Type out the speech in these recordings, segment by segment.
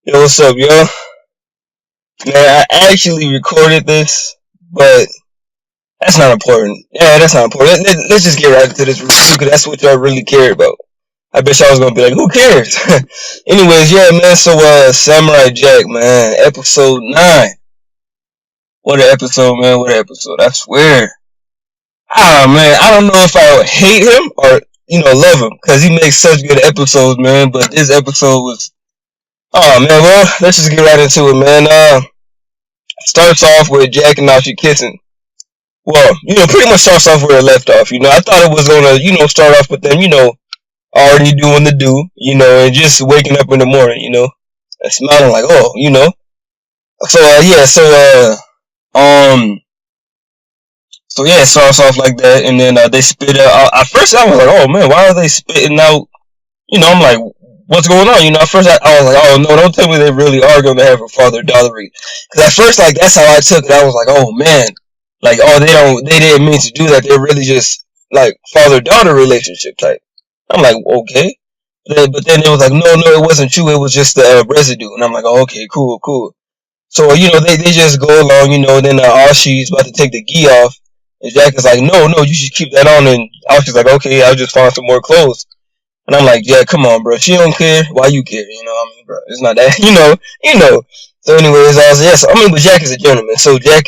Yo, what's up, yo? Man, I actually recorded this, but that's not important. Yeah, that's not important. Let's just get right into this review because that's what y'all really care about. I bet y'all was gonna be like, who cares? Anyways, yeah, man. So, Samurai Jack, man, episode 9. What an episode, man. What an episode. I swear. Ah, man, I don't know if I would hate him or love him because he makes such good episodes, man. But this episode was, oh man. Well, let's just get right into it, man. Starts off with Jack and Nachi kissing. Well, pretty much starts off where it left off. I thought it was gonna, start off with them, already doing the do, and just waking up in the morning, and smiling like, oh. So yeah, um, so yeah, it starts off like that, and then they spit out. At first, I was like, oh man, why are they spitting out? I'm like, what's going on? At first I was like, oh no, don't tell me they really are going to have a father-daughter. Because at first, like, that's how I took it. I was like, oh man, like, oh, they didn't mean to do that. They're really just like father-daughter relationship type. I'm like, okay. But then it was like, no, it wasn't true. It was just the residue. And I'm like, oh, okay, cool. So, they just go along, then Ashi's about to take the gi off. And Jack is like, no, you should keep that on. And Ashi's like, okay, I'll just find some more clothes. And I'm like, yeah, come on, bro. She don't care. Why you care? Bro, it's not that. So, anyways, yes, but Jack is a gentleman. So Jack,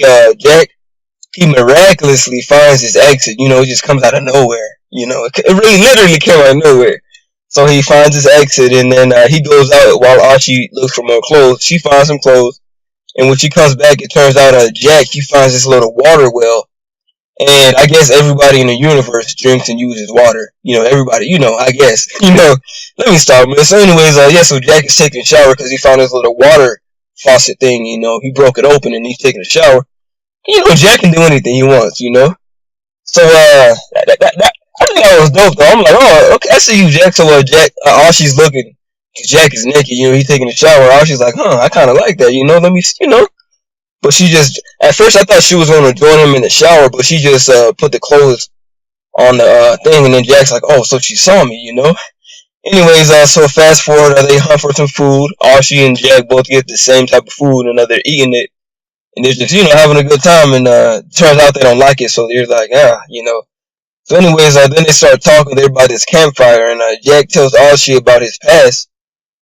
he miraculously finds his exit. It just comes out of nowhere. It really, literally came out of nowhere. So he finds his exit, and then he goes out while Archie looks for more clothes. She finds some clothes, and when she comes back, it turns out Jack, he finds this little water well. And I guess everybody in the universe drinks and uses water. Everybody, I guess. Let me stop, man. So anyways, so Jack is taking a shower because he found this little water faucet thing, he broke it open and he's taking a shower. Jack can do anything he wants, So, I think that was dope, though. I'm like, oh, okay, I see you, Jack. So, Jack, all she's looking, Jack is naked, he's taking a shower. All she's like, I kind of like that, let me, But she just, at first I thought she was going to join him in the shower, but she just put the clothes on the thing, and then Jack's like, oh, so she saw me, Anyways, so fast forward, they hunt for some food. Archie and Jack both get the same type of food, and they're eating it. And they're just, having a good time, and turns out they don't like it, so they're like, So anyways, then they start talking there by this campfire, and Jack tells Archie about his past.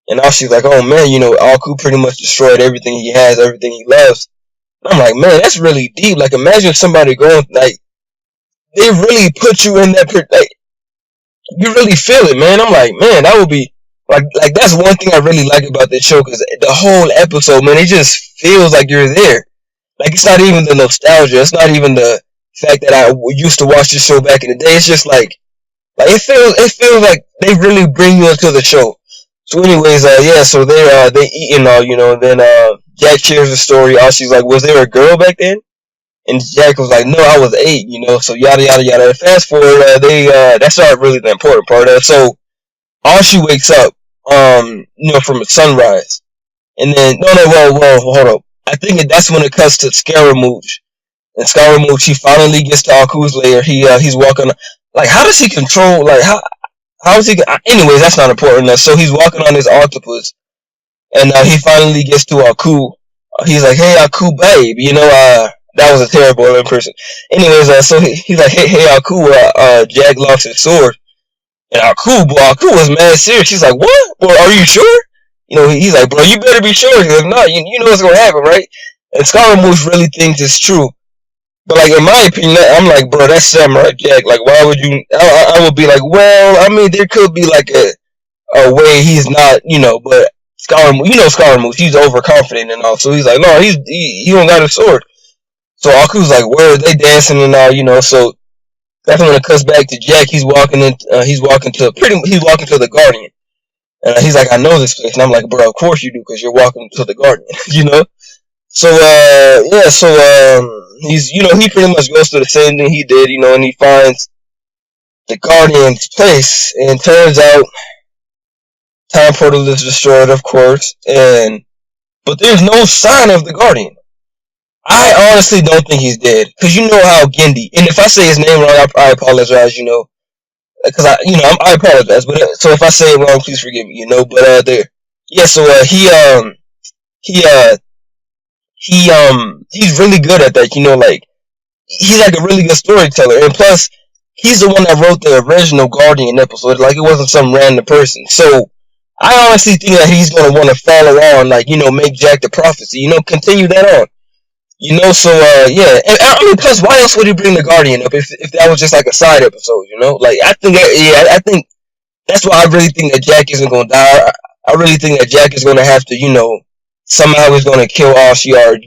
And Archie's like, oh man, Aku pretty much destroyed everything he has, everything he loves. I'm like, man, that's really deep. Like, imagine somebody going, like, they really put you in that, like, you really feel it, man. I'm like, man, that would be, like that's one thing I really like about this show, because the whole episode, man, it just feels like you're there. Like, it's not even the nostalgia. It's not even the fact that I used to watch this show back in the day. It's just like it feels like they really bring you into the show. So anyways, yeah, so they eating all, then Jack shares the story. She's like, was there a girl back then? And Jack was like, no, I was 8, so yada yada yada. Fast forward, that's not really the important part. So Archie wakes up, from a sunrise. And then, no, whoa, hold up. I think that's when it cuts to Scaramouche. And Scaramouche, he finally gets to Aku's lair. He's walking, like, how does he control, like, how is he, anyways, that's not important. So he's walking on his octopus. And he finally gets to Aku. He's like, hey, Aku, babe, that was a terrible impression. Anyways, so he's like, hey, Aku, Jack lost his sword. And Aku was mad serious. She's like, what? Well, are you sure? He's like, bro, you better be sure. If not, you know what's gonna happen, right? And Scaramouche really thinks it's true. But, like, in my opinion, I'm like, bro, that's Samurai Jack. Like, why would you, I would be like, well, I mean, there could be, like, a way he's not, but Scaramouche, he's overconfident and all. So he's like, no, he don't got a sword. So Aku's like, where are they dancing and all, so that's when it cuts back to Jack. He's walking to the Guardian. And he's like, I know this place. And I'm like, bro, of course you do, because you're walking to the Guardian, So, yeah, so, he's, he pretty much goes through the same thing he did, and he finds the Guardian's place, and turns out Time Portal is destroyed, of course, but there's no sign of the Guardian. I honestly don't think he's dead, because you know how Gendy, and if I say his name wrong, I apologize, because I apologize, but so if I say it wrong, please forgive me, but yeah, so he he's really good at that. You know, like he's like a really good storyteller, and plus he's the one that wrote the original Guardian episode. Like it wasn't some random person. So I honestly think that he's gonna want to follow on, like make Jack the Prophecy. Continue that on. So yeah, and I mean, plus why else would he bring the Guardian up if that was just like a side episode? Like I think that's why I really think that Jack isn't gonna die. I really think that Jack is gonna have to, somehow he's gonna kill Archie or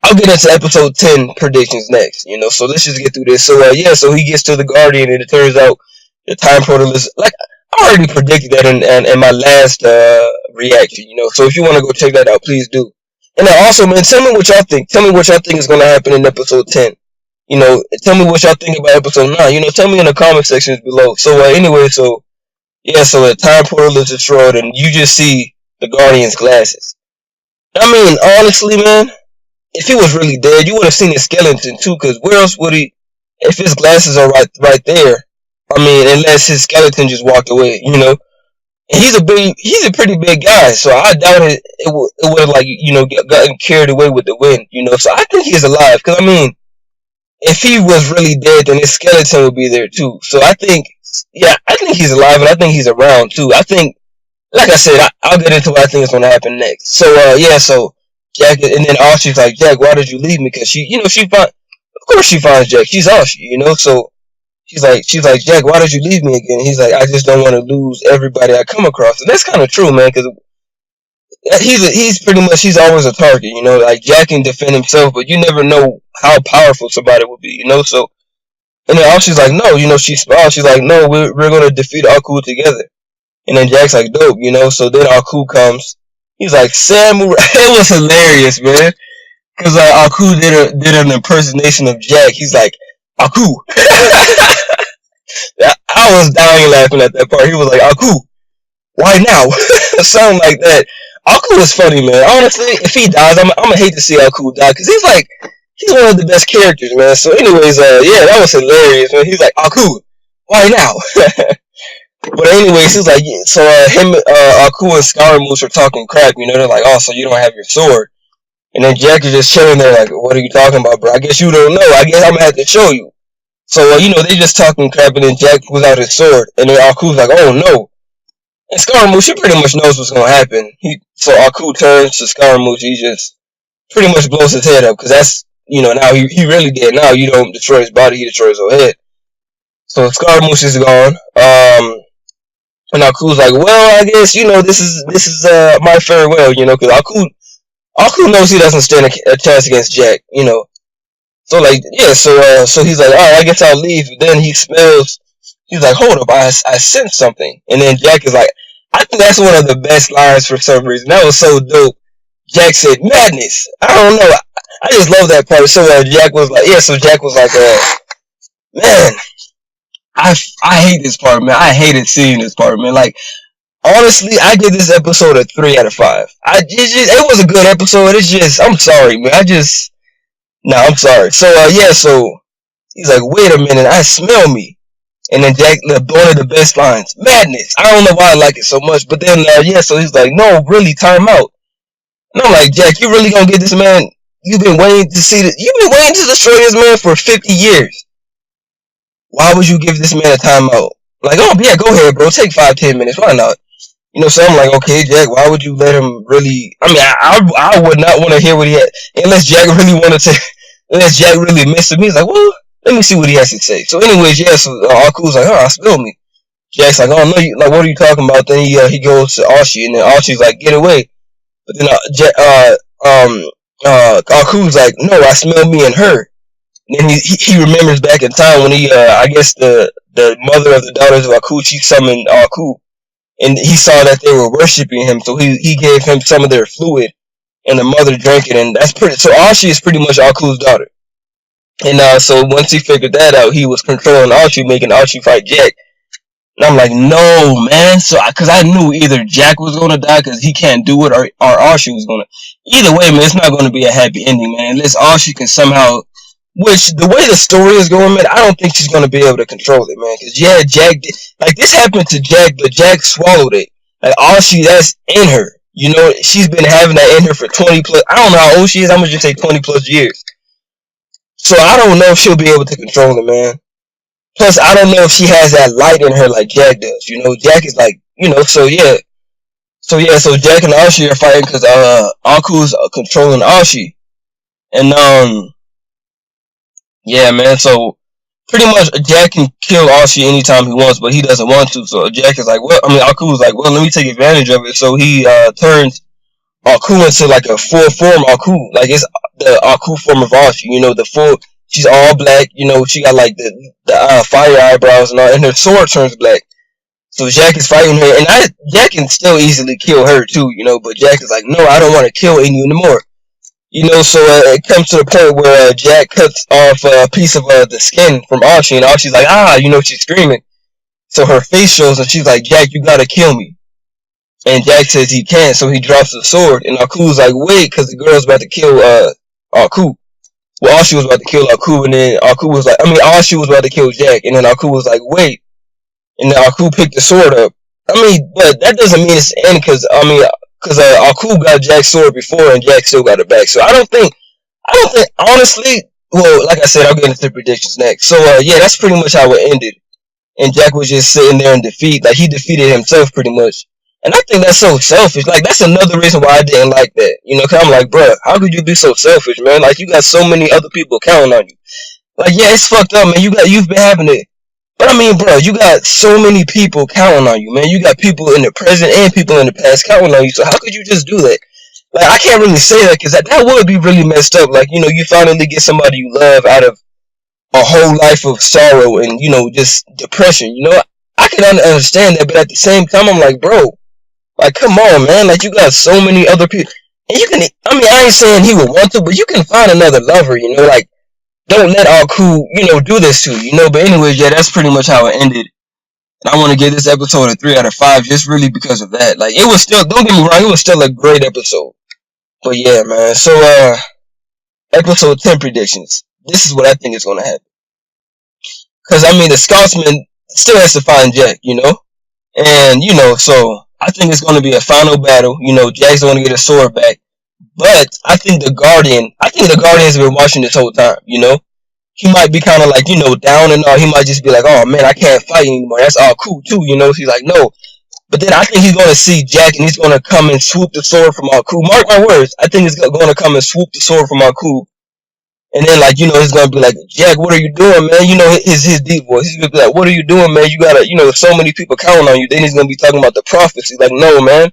I'll get into episode 10 predictions next, so let's just get through this. So, yeah, so he gets to the Guardian, and it turns out the time portal is, like, I already predicted that in my last reaction, so if you want to go check that out, please do. And then also, man, tell me what y'all think. Tell me what y'all think is going to happen in episode 10. Tell me what y'all think about episode 9. Tell me in the comment sections below. So, anyway, so, yeah, so the time portal is destroyed, and you just see the Guardian's glasses. I mean, honestly, man, if he was really dead, you would have seen his skeleton too. Cause where else would he? If his glasses are right there, I mean, unless his skeleton just walked away, And he's a pretty big guy, so I doubt it would have like gotten carried away with the wind, So I think he's alive. Cause I mean, if he was really dead, then his skeleton would be there too. So I think he's alive, and I think he's around too. I think, like I said, I'll get into what I think is going to happen next. So yeah, so. Jack, and then Archie's like, Jack, why did you leave me? Because she of course she finds Jack. She's Archie, So she's like, Jack, why did you leave me again? And he's like, I just don't want to lose everybody I come across. And that's kind of true, man, because he's always a target, Like Jack can defend himself, but you never know how powerful somebody will be, So, and then Archie's like, no, she's like, no, we're gonna defeat Aku together. And then Jack's like, dope, So then Aku comes. He's like, Samurai. It was hilarious, man. Because Aku did an impersonation of Jack. He's like, Aku. I was dying laughing at that part. He was like, Aku, why now? Something like that. Aku was funny, man. Honestly, if he dies, I'm gonna hate to see Aku die. Because he's one of the best characters, man. So anyways, yeah, that was hilarious, man. He's like, Aku, why now? But anyways, he's like, so him, Aku and Scaramouche are talking crap, They're like, oh, so you don't have your sword. And then Jack is just chilling there like, what are you talking about, bro? I guess you don't know. I guess I'm gonna have to show you. So, they just talking crap, and then Jack pulls out his sword. And then Aku's like, oh, no. And Scaramouche, he pretty much knows what's gonna happen. So Aku turns to Scaramouche, he just pretty much blows his head up, because that's, now he really did. Now you don't destroy his body, he destroys his whole head. So Scaramouche is gone. And Aku's like, well, I guess, this is my farewell, because Aku knows he doesn't stand a chance against Jack, So, like, yeah, so he's like, alright, I guess I'll leave. Then he's like, hold up, I sense something. And then Jack is like, I think that's one of the best lines for some reason. That was so dope. Jack said, madness. I don't know. I just love that part. So, Jack was like, man, I hate this part, man. I hated seeing this part, man. Like, honestly, I give this episode a 3 out of 5. It was a good episode. It's just, I'm sorry, man. I'm sorry. So, yeah, so, he's like, wait a minute, I smell me. And then Jack, one of the best lines, madness. I don't know why I like it so much, but then, yeah, so he's like, no, really, time out. And I'm like, Jack, you really gonna get this man? You've been waiting to destroy this man for 50 years. Why would you give this man a timeout? Like, oh, yeah, go ahead, bro. Take 5-10 minutes. Why not? So I'm like, okay, Jack, why would you let him really... I mean, I would not want to hear what he had... Unless Jack really missed him. He's like, well, let me see what he has to say. So anyways, yeah, so Aku's like, oh, spill me. Jack's like, oh, no, what are you talking about? Then he goes to Archie, and then Archie's like, get away. But then Aku's like, no, I smell me and her. And then he remembers back in time when I guess the mother of the daughters of Aku, she summoned Aku, and he saw that they were worshiping him, so he gave him some of their fluid, and the mother drank it, and so Archie is pretty much Aku's daughter. And so once he figured that out, he was controlling Archie, making Archie fight Jack. And I'm like, no, man. So, because I knew either Jack was going to die because he can't do it, or Archie was going to. Either way, man, it's not going to be a happy ending, man, unless Archie can somehow. Which, the way the story is going, man, I don't think she's going to be able to control it, man. Because, yeah, Jack did. Like, this happened to Jack, but Jack swallowed it. Like, Archie, that's in her. You know, she's been having that in her for 20 plus. I don't know how old she is. I'm gonna just say 20 plus years. So I don't know if she'll be able to control it, man. Plus, I don't know if she has that light in her like Jack does. You know, Jack is like, you know, so yeah. So Jack and Ashi are fighting because Aku's controlling Ashi. And yeah, man. So pretty much Jack can kill Ashi anytime he wants, but he doesn't want to. So Jack is like, well, I mean, Aku's like, well, let me take advantage of it. So he turns Aku into like a full form Aku, like it's the Aku form of Ashi. You know, the full. She's all black. You know, she got like the fire eyebrows and all, and her sword turns black. So Jack is fighting her, and Jack can still easily kill her too. You know, but Jack is like, no, I don't want to kill any anymore. You know, so it comes to the point where Jack cuts off a piece of the skin from Ashi, and Ashi's like, you know, she's screaming. So her face shows, and she's like, Jack, you gotta kill me. And Jack says he can't, so he drops the sword, and Aku's like, wait, because the girl's about to kill Aku. Well, Ashi was about to kill Aku, and then Ashi was about to kill Jack, and then Aku was like, wait. And then Aku picked the sword up. I mean, but that doesn't mean it's the end, because Aku got Jack's sword before, and Jack still got it back. So I don't think, honestly, well, like I said, I'll get into the predictions next. So, yeah, that's pretty much how it ended. And Jack was just sitting there in defeat. Like, he defeated himself pretty much. And I think that's so selfish. Like, that's another reason why I didn't like that. You know, because I'm like, bruh, how could you be so selfish, man? Like, you got so many other people counting on you. Like, yeah, it's fucked up, man. You've been having it. But I mean, bro, you got so many people counting on you, man. You got people in the present and people in the past counting on you. So how could you just do that? Like, I can't really say that because that would be really messed up. Like, you know, you finally get somebody you love out of a whole life of sorrow and, you know, just depression. You know, I can understand that, but at the same time, I'm like, bro, like, come on, man. Like, you got so many other people. And you can, I mean, I ain't saying he would want to, but you can find another lover, you know, like, don't let Aku, you know, do this to you, you know. But anyways, yeah, that's pretty much how it ended. And I want to give this episode a 3 out of 5 just really because of that. Like, it was still, don't get me wrong, it was still a great episode. But yeah, man. So, episode 10 predictions. This is what I think is going to happen. Because, I mean, the Scotsman still has to find Jack, you know. And, you know, so I think it's going to be a final battle. You know, Jack's going to get his sword back. But I think the Guardian's been watching this whole time, you know. He might be kind of like, you know, down and all. He might just be like, oh, man, I can't fight anymore. That's all cool, too, you know. He's like, no. But then I think he's going to see Jack and he's going to come and swoop the sword from Aku. Mark my words. I think he's going to come and swoop the sword from Aku. And then, like, you know, he's going to be like, Jack, what are you doing, man? You know, his deep voice. He's going to be like, what are you doing, man? You got to, you know, so many people counting on you. Then he's going to be talking about the prophecy. Like, no, man.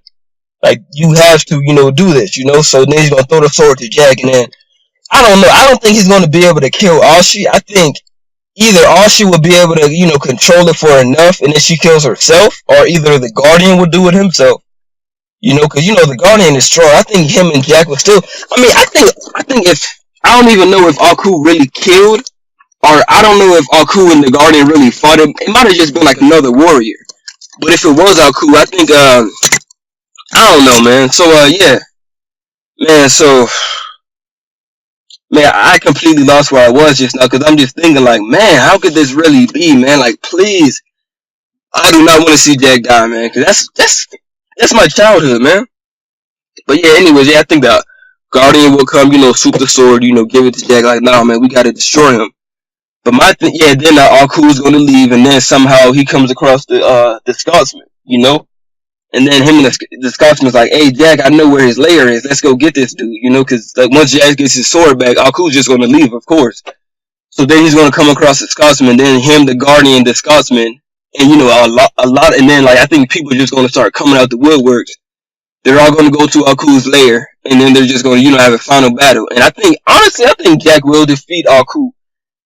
Like, you have to, you know, do this, you know? So then he's going to throw the sword to Jack. And then, I don't know. I don't think he's going to be able to kill Ashi. I think either Ashi will be able to, you know, control it for enough and then she kills herself. Or either the Guardian will do it himself. You know, because, you know, the Guardian is strong. I think him and Jack will still... I mean, I think if... I don't even know if Aku really killed, or I don't know if Aku and the Guardian really fought him. It might have just been like another warrior. But if it was Aku, I think, I don't know, man. So, yeah. Man, so... Man, I completely lost where I was just now, because I'm just thinking, like, man, how could this really be, man? Like, please. I do not want to see Jack die, man, because that's my childhood, man. But yeah, anyways, yeah, I think the Guardian will come, you know, swoop the sword, you know, give it to Jack, like, nah, man, we gotta destroy him. But then Aku's gonna leave, and then somehow he comes across the Scotsman, you know? And then him and the Scotsman's like, hey, Jack, I know where his lair is, let's go get this dude, you know? Because, like, once Jack gets his sword back, Aku's just gonna leave, of course. So then he's gonna come across the Scotsman, then him, the Guardian, the Scotsman, and, you know, a lot, and then, like, I think people are just gonna start coming out the woodworks. They're all going to go to Aku's lair, and then they're just going to, you know, have a final battle. And honestly, I think Jack will defeat Aku.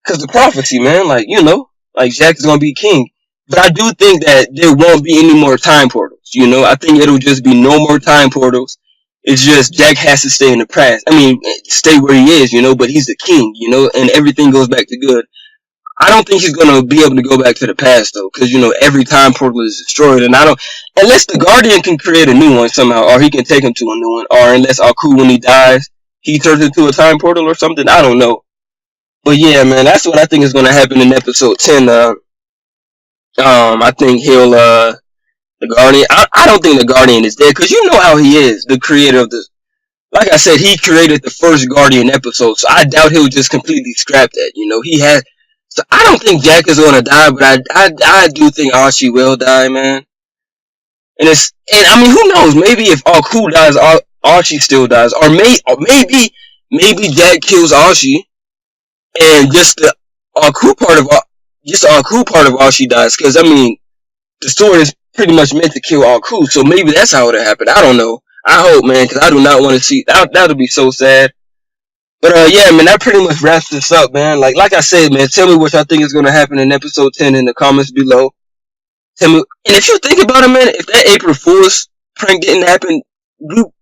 Because the prophecy, man, like, you know, like, Jack is going to be king. But I do think that there won't be any more time portals, you know. I think it'll just be no more time portals. It's just Jack has to stay in the past. I mean, stay where he is, you know, but he's the king, you know, and everything goes back to good. I don't think he's going to be able to go back to the past, though, because, you know, every time portal is destroyed, and unless the Guardian can create a new one somehow, or he can take him to a new one, or unless Aku, when he dies, he turns into a time portal or something, I don't know. But yeah, man, that's what I think is going to happen in episode 10. I think The Guardian. I don't think the Guardian is dead because you know how he is, the creator of this. Like I said, he created the first Guardian episode, so I doubt he'll just completely scrap that. You know, he had. So I don't think Jack is gonna die, but I do think Archie will die, man. And I mean, who knows? Maybe if Aku dies, Archie still dies, or maybe Jack kills Archie, and just the Aku part of Archie dies. Because I mean, the story is pretty much meant to kill Aku, so maybe that's how it'll happen. I don't know. I hope, man, because I do not want to see that would be so sad. But yeah, man, that pretty much wraps this up, man. Like I said, man, tell me what y'all think is gonna happen in episode 10 in the comments below. Tell me, and if you think about it, man, if that April Fool's prank didn't happen, you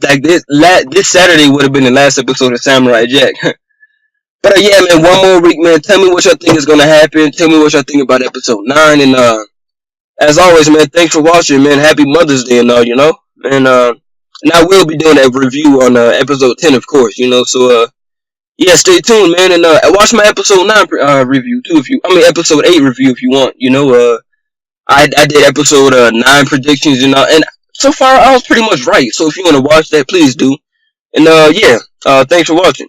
like this Saturday would have been the last episode of Samurai Jack. But yeah, man, one more week, man. Tell me what y'all think is gonna happen. Tell me what y'all think about episode 9, and as always, man, thanks for watching, man. Happy Mother's Day and all, you know, and I will be doing that review on episode 10, of course, you know. So yeah, stay tuned, man, and watch my episode 9 review too, episode 8 review if you want, you know. I did episode 9 predictions and so far I was pretty much right. So if you want to watch that, please do. And yeah, thanks for watching.